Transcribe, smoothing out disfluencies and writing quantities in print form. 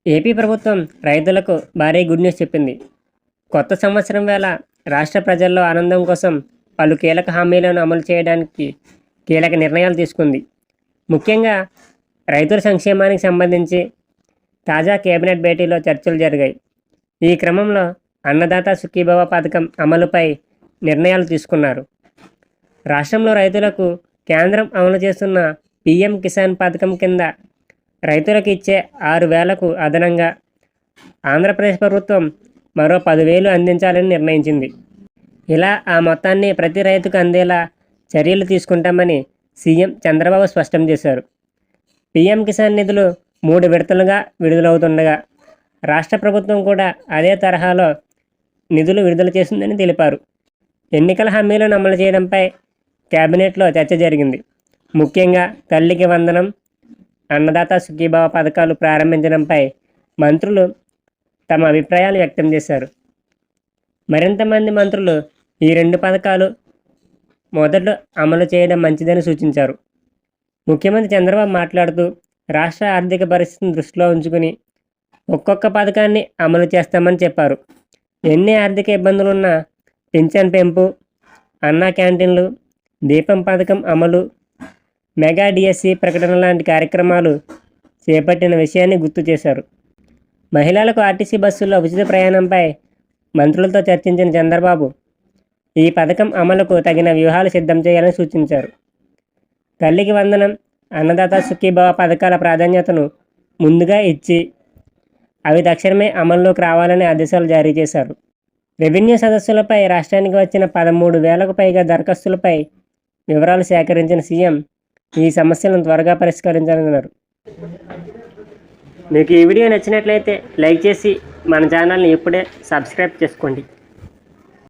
AP ప్రభుత్వం రైతులకు భారీ గుడ్ న్యూస్ చెప్పింది. కొత్త సంవత్సరం వేళ రాష్ట్ర ప్రజల్లో ఆనందం కోసం పలు కీలక హామీలను అమలు చేయడానికి కీలక నిర్ణయాలు తీసుకుంది. ముఖ్యంగా రైతుల సంక్షేమానికి సంబంధించి తాజా కేబినెట్ భేటీలో చర్చలు జరిగాయి. ఈ క్రమంలో అన్నదాత సుఖీభవ పథకం అమలుపై నిర్ణయాలు తీసుకున్నారు. రాష్ట్రంలో రైతులకు కేంద్రం అమలు చేస్తున్న పీఎం కిసాన్ పథకం కింద రైతులకు ఇచ్చే 6,000కు అదనంగా ఆంధ్రప్రదేశ్ ప్రభుత్వం మరో 10,000 అందించాలని నిర్ణయించింది. ఇలా ఆ మొత్తాన్ని ప్రతి రైతుకు అందేలా చర్యలు తీసుకుంటామని సీఎం చంద్రబాబు స్పష్టం చేశారు. పీఎం కిసాన్ నిధులు 3 విడతలుగా విడుదలవుతుండగా రాష్ట్ర ప్రభుత్వం కూడా అదే తరహాలో నిధులు విడుదల చేస్తుందని తెలిపారు. ఎన్నికల హామీలను అమలు చేయడంపై కేబినెట్లో చర్చ జరిగింది. ముఖ్యంగా తల్లికి వందనం, అన్నదాత సుఖీభవ పథకాలు ప్రారంభించడంపై మంత్రులు తమ అభిప్రాయాలు వ్యక్తం చేశారు. మరింతమంది మంత్రులు ఈ 2 పథకాలు మొదట అమలు చేయడం మంచిదని సూచించారు. ముఖ్యమంత్రి చంద్రబాబు మాట్లాడుతూ రాష్ట్ర ఆర్థిక పరిస్థితిని దృష్టిలో ఉంచుకుని ఒక్కొక్క పథకాన్ని అమలు చేస్తామని చెప్పారు. ఎన్ని ఆర్థిక ఇబ్బందులున్నా పింఛన్ పెంపు, అన్నా క్యాంటీన్లు, దీపం పథకం అమలు, మెగా డిఎస్సి ప్రకటన లాంటి కార్యక్రమాలు చేపట్టిన విషయాన్ని గుర్తు చేశారు. మహిళలకు ఆర్టీసీ బస్సుల్లో ఉచిత ప్రయాణంపై మంత్రులతో చర్చించిన చంద్రబాబు ఈ పథకం అమలుకు తగిన వ్యూహాలు సిద్ధం చేయాలని సూచించారు. తల్లికి వందనం, అన్నదాత సుఖీభవ పథకాల ప్రాధాన్యతను ముందుగా ఇచ్చి అవి తక్షణమే అమల్లోకి రావాలని ఆదేశాలు జారీ చేశారు. రెవెన్యూ సదస్సులపై రాష్ట్రానికి వచ్చిన 13,000కు పైగా దరఖాస్తులపై వివరాలు సేకరించిన సీఎం ఈ సమస్యలను త్వరగా పరిష్కరించాలన్నారు. మీకు ఈ వీడియో నచ్చినట్లయితే లైక్ చేసి మన ఛానల్ని ఇప్పుడే సబ్స్క్రైబ్ చేసుకోండి.